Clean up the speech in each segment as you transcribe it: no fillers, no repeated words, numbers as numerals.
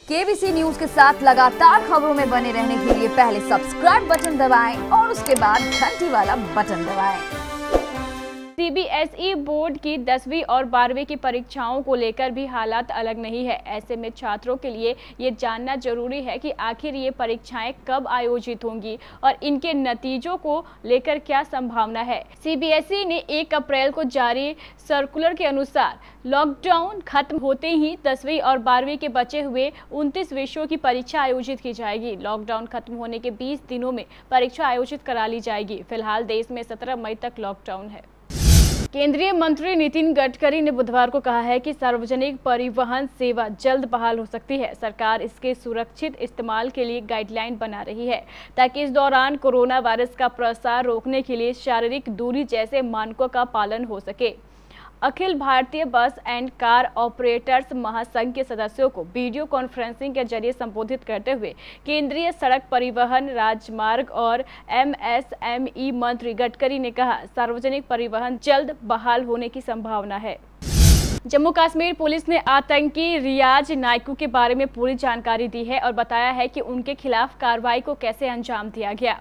KBC news के साथ लगातार खबरों में बने रहने के लिए पहले सब्सक्राइब बटन दबाएं और उसके बाद घंटी वाला बटन दबाएं। सीबीएसई बोर्ड की 10वीं और 12वीं की परीक्षाओं को लेकर भी हालात अलग नहीं है। ऐसे में छात्रों के लिए ये जानना जरूरी है कि आखिर ये परीक्षाएं कब आयोजित होंगी और इनके नतीजों को लेकर क्या संभावना है। सीबीएसई ने 1 अप्रैल को जारी सर्कुलर के अनुसार लॉकडाउन खत्म होते ही 10वीं और 12वीं के बचे हुए 29 विषयों की परीक्षा आयोजित की जाएगी। लॉकडाउन खत्म होने के 20 दिनों में परीक्षा आयोजित करा ली जाएगी। फिलहाल देश में 17 मई तक लॉकडाउन है। केंद्रीय मंत्री नितिन गडकरी ने बुधवार को कहा है कि सार्वजनिक परिवहन सेवा जल्द बहाल हो सकती है। सरकार इसके सुरक्षित इस्तेमाल के लिए गाइडलाइन बना रही है ताकि इस दौरान कोरोना वायरस का प्रसार रोकने के लिए शारीरिक दूरी जैसे मानकों का पालन हो सके। अखिल भारतीय बस एंड कार ऑपरेटर्स महासंघ के सदस्यों को वीडियो कॉन्फ्रेंसिंग के जरिए संबोधित करते हुए केंद्रीय सड़क परिवहन, राजमार्ग और एमएसएमई मंत्री गडकरी ने कहा, सार्वजनिक परिवहन जल्द बहाल होने की संभावना है। जम्मू कश्मीर पुलिस ने आतंकी रियाज नाइकू के बारे में पूरी जानकारी दी है और बताया है कि उनके खिलाफ कार्रवाई को कैसे अंजाम दिया गया।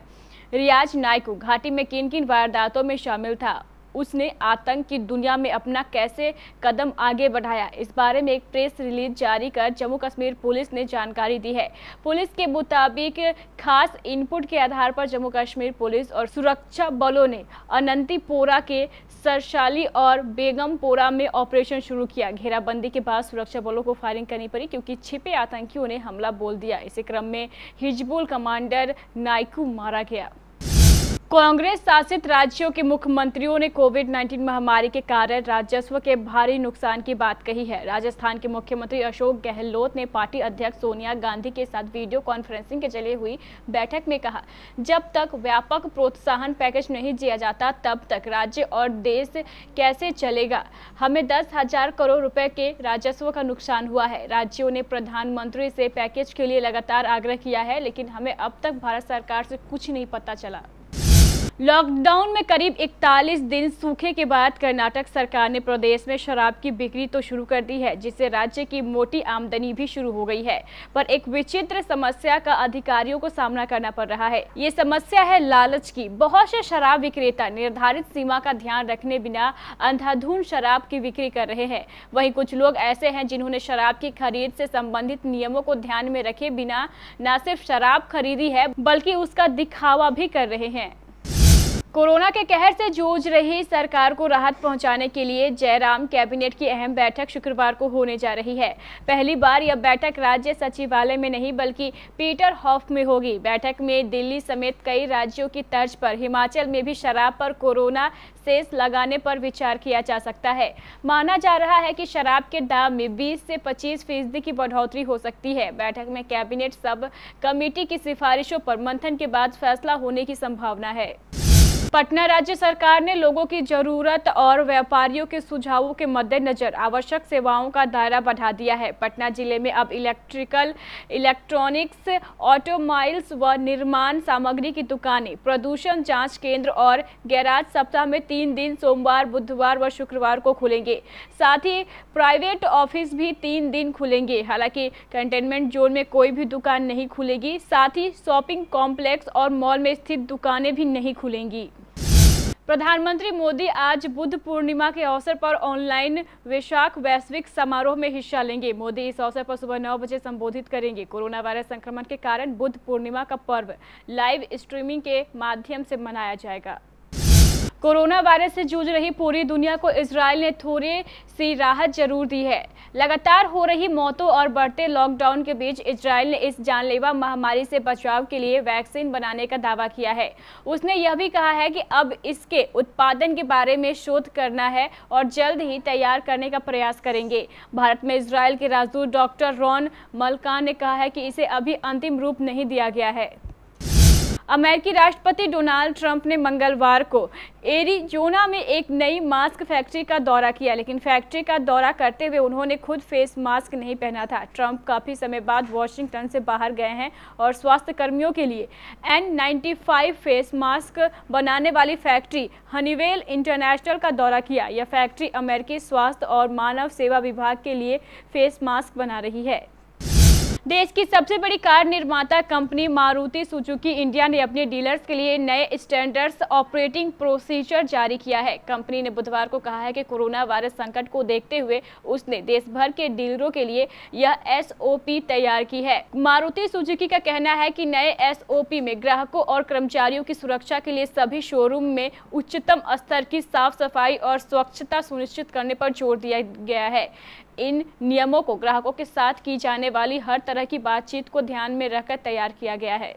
रियाज नाइकू घाटी में किन-किन वारदातों में शामिल था, उसने आतंक की दुनिया में अपना कैसे कदम आगे बढ़ाया, इस बारे में एक प्रेस रिलीज जारी कर जम्मू कश्मीर पुलिस ने जानकारी दी है। पुलिस के मुताबिक खास इनपुट के आधार पर जम्मू कश्मीर पुलिस और सुरक्षा बलों ने अनंतीपोरा के सरशाली और बेगमपोरा में ऑपरेशन शुरू किया। घेराबंदी के बाद सुरक्षा बलों को फायरिंग करनी पड़ी क्योंकि छिपे आतंकियों ने हमला बोल दिया। इसी क्रम में हिजबुल कमांडर नाइकू मारा गया। कांग्रेस शासित राज्यों के मुख्यमंत्रियों ने कोविड-19 महामारी के कारण राजस्व के भारी नुकसान की बात कही है। राजस्थान के मुख्यमंत्री अशोक गहलोत ने पार्टी अध्यक्ष सोनिया गांधी के साथ वीडियो कॉन्फ्रेंसिंग के जरिए हुई बैठक में कहा, जब तक व्यापक प्रोत्साहन पैकेज नहीं दिया जाता तब तक राज्य और देश कैसे चलेगा। हमें 10,000 करोड़ रुपए के राजस्व का नुकसान हुआ है। राज्यों ने प्रधानमंत्री से पैकेज के लिए लगातार आग्रह किया है, लेकिन हमें अब तक भारत सरकार से कुछ नहीं पता चला। लॉकडाउन में करीब 41 दिन सूखे के बाद कर्नाटक सरकार ने प्रदेश में शराब की बिक्री तो शुरू कर दी है, जिससे राज्य की मोटी आमदनी भी शुरू हो गई है। पर एक विचित्र समस्या का अधिकारियों को सामना करना पड़ रहा है। ये समस्या है लालच की। बहुत से शराब विक्रेता निर्धारित सीमा का ध्यान रखने बिना अंधाधुंध शराब की बिक्री कर रहे हैं। वहीं कुछ लोग ऐसे हैं जिन्होंने शराब की खरीद से संबंधित नियमों को ध्यान में रखे बिना न सिर्फ शराब खरीदी है बल्कि उसका दिखावा भी कर रहे हैं। कोरोना के कहर से जूझ रही सरकार को राहत पहुंचाने के लिए जयराम कैबिनेट की अहम बैठक शुक्रवार को होने जा रही है। पहली बार यह बैठक राज्य सचिवालय में नहीं बल्कि पीटर हॉफ में होगी। बैठक में दिल्ली समेत कई राज्यों की तर्ज पर हिमाचल में भी शराब पर कोरोना सेस लगाने पर विचार किया जा सकता है। माना जा रहा है कि शराब के दाम में 20 से 25% की बढ़ोतरी हो सकती है। बैठक में कैबिनेट सब कमेटी की सिफारिशों पर मंथन के बाद फैसला होने की संभावना है। पटना राज्य सरकार ने लोगों की जरूरत और व्यापारियों के सुझावों के मद्देनजर आवश्यक सेवाओं का दायरा बढ़ा दिया है। पटना जिले में अब इलेक्ट्रॉनिक्स, ऑटोमोबाइल्स व निर्माण सामग्री की दुकानें, प्रदूषण जांच केंद्र और गैराज सप्ताह में 3 दिन सोमवार, बुधवार व शुक्रवार को खुलेंगे। साथ ही प्राइवेट ऑफिस भी 3 दिन खुलेंगे। हालांकि कंटेनमेंट जोन में कोई भी दुकान नहीं खुलेगी। साथ ही शॉपिंग कॉम्प्लेक्स और मॉल में स्थित दुकानें भी नहीं खुलेंगी। प्रधानमंत्री मोदी आज बुद्ध पूर्णिमा के अवसर पर ऑनलाइन वैशाख वैश्विक समारोह में हिस्सा लेंगे। मोदी इस अवसर पर सुबह 9 बजे संबोधित करेंगे। कोरोना वायरस संक्रमण के कारण बुद्ध पूर्णिमा का पर्व लाइव स्ट्रीमिंग के माध्यम से मनाया जाएगा। कोरोना वायरस से जूझ रही पूरी दुनिया को इजराइल ने थोड़ी सी राहत जरूर दी है। लगातार हो रही मौतों और बढ़ते लॉकडाउन के बीच इजराइल ने इस जानलेवा महामारी से बचाव के लिए वैक्सीन बनाने का दावा किया है। उसने यह भी कहा है कि अब इसके उत्पादन के बारे में शोध करना है और जल्द ही तैयार करने का प्रयास करेंगे। भारत में इजराइल के राजदूत डॉक्टर रॉन मलकान ने कहा है कि इसे अभी अंतिम रूप नहीं दिया गया है। अमेरिकी राष्ट्रपति डोनाल्ड ट्रंप ने मंगलवार को एरिजोना में एक नई मास्क फैक्ट्री का दौरा किया, लेकिन फैक्ट्री का दौरा करते हुए उन्होंने खुद फेस मास्क नहीं पहना था। ट्रंप काफी समय बाद वॉशिंगटन से बाहर गए हैं और स्वास्थ्य कर्मियों के लिए N95 फेस मास्क बनाने वाली फैक्ट्री हनीवेल इंटरनेशनल का दौरा किया। यह फैक्ट्री अमेरिकी स्वास्थ्य और मानव सेवा विभाग के लिए फेस मास्क बना रही है। देश की सबसे बड़ी कार निर्माता कंपनी मारुति सुजुकी इंडिया ने अपने डीलर्स के लिए नए स्टैंडर्ड्स ऑपरेटिंग प्रोसीजर जारी किया है। कंपनी ने बुधवार को कहा है कि कोरोना वायरस संकट को देखते हुए उसने देश भर के डीलरों के लिए यह एसओपी तैयार की है। मारुति सुजुकी का कहना है कि नए एसओपी में ग्राहकों और कर्मचारियों की सुरक्षा के लिए सभी शोरूम में उच्चतम स्तर की साफ सफाई और स्वच्छता सुनिश्चित करने पर जोर दिया गया है। इन नियमों को ग्राहकों के साथ की जाने वाली हर तरह की बातचीत को ध्यान में रखकर तैयार किया गया है।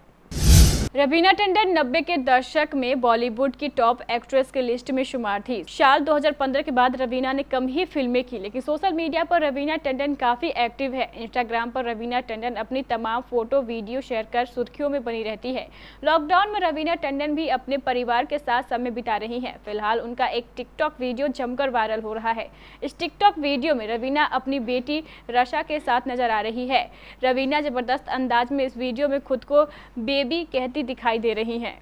रवीना टंडन 90 के दशक में बॉलीवुड की टॉप एक्ट्रेस की लिस्ट में शुमार थी। साल 2015 के बाद रवीना ने कम ही फिल्में की, लेकिन सोशल मीडिया पर रवीना टंडन काफी एक्टिव है। इंस्टाग्राम पर रवीना टंडन अपनी तमाम फोटो वीडियो शेयर कर सुर्खियों में बनी रहती है। लॉकडाउन में रवीना टंडन भी अपने परिवार के साथ समय बिता रही हैं। फिलहाल उनका एक टिकटॉक वीडियो जमकर वायरल हो रहा है। इस टिकटॉक वीडियो में रवीना अपनी बेटी रशा के साथ नजर आ रही है। रवीना जबरदस्त अंदाज में इस वीडियो में खुद को बेबी कहती दिखाई दे रही हैं।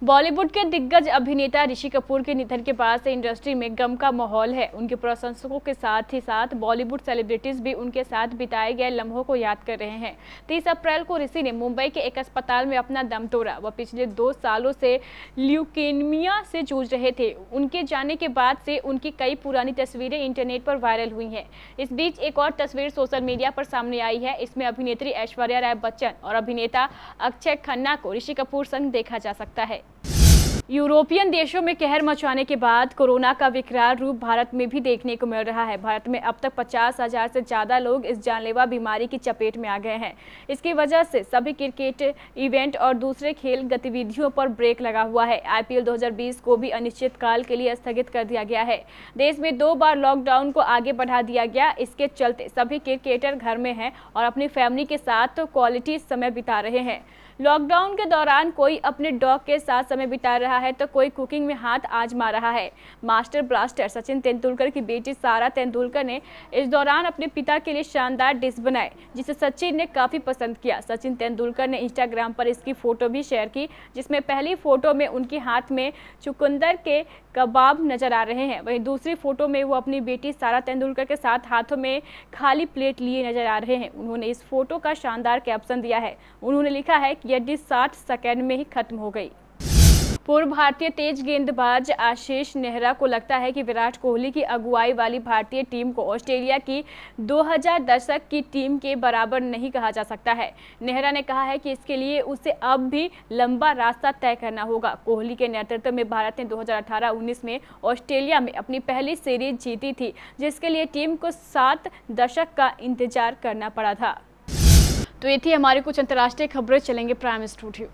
बॉलीवुड के दिग्गज अभिनेता ऋषि कपूर के निधन के बाद से इंडस्ट्री में गम का माहौल है। उनके प्रशंसकों के साथ ही साथ बॉलीवुड सेलिब्रिटीज भी उनके साथ बिताए गए लम्हों को याद कर रहे हैं। 30 अप्रैल को ऋषि ने मुंबई के एक अस्पताल में अपना दम तोड़ा। वह पिछले 2 सालों से ल्यूकेमिया से जूझ रहे थे। उनके जाने के बाद से उनकी कई पुरानी तस्वीरें इंटरनेट पर वायरल हुई हैं। इस बीच एक और तस्वीर सोशल मीडिया पर सामने आई है। इसमें अभिनेत्री ऐश्वर्या राय बच्चन और अभिनेता अक्षय खन्ना को ऋषि कपूर संग देखा जा सकता है। यूरोपियन देशों में कहर मचाने के बाद कोरोना का विकराल रूप भारत में भी देखने को मिल रहा है। भारत में अब तक 50,000 से ज़्यादा लोग इस जानलेवा बीमारी की चपेट में आ गए हैं। इसकी वजह से सभी क्रिकेट इवेंट और दूसरे खेल गतिविधियों पर ब्रेक लगा हुआ है। IPL 2020 को भी अनिश्चितकाल के लिए स्थगित कर दिया गया है। देश में 2 बार लॉकडाउन को आगे बढ़ा दिया गया। इसके चलते सभी क्रिकेटर घर में हैं और अपनी फैमिली के साथ क्वालिटी समय बिता रहे हैं। लॉकडाउन के दौरान कोई अपने डॉग के साथ समय बिता रहा है तो कोई कुकिंग में हाथ आजमा रहा है। मास्टर ब्लास्टर सचिन तेंदुलकर की बेटी सारा तेंदुलकर ने इस दौरान अपने पिता के लिए शानदार डिश बनाए, जिसे सचिन ने काफ़ी पसंद किया। सचिन तेंदुलकर ने इंस्टाग्राम पर इसकी फ़ोटो भी शेयर की, जिसमें पहली फ़ोटो में उनके हाथ में चुकंदर के कबाब नज़र आ रहे हैं। वहीं दूसरी फ़ोटो में वो अपनी बेटी सारा तेंदुलकर के साथ हाथों में खाली प्लेट लिए नज़र आ रहे हैं। उन्होंने इस फोटो का शानदार कैप्शन दिया है। उन्होंने लिखा है कि यह डिश 60 सेकंड में ही खत्म हो गई। पूर्व भारतीय तेज गेंदबाज आशीष नेहरा को लगता है कि विराट कोहली की अगुवाई वाली भारतीय टीम को ऑस्ट्रेलिया की 2000 दशक की टीम के बराबर नहीं कहा जा सकता है। नेहरा ने कहा है कि इसके लिए उसे अब भी लंबा रास्ता तय करना होगा। कोहली के नेतृत्व में भारत ने 2018-19 में ऑस्ट्रेलिया में अपनी पहली सीरीज जीती थी, जिसके लिए टीम को 7 दशक का इंतजार करना पड़ा था। तो ये थी हमारी कुछ अंतर्राष्ट्रीय खबरें। चलेंगे प्राइम स्टूडियो।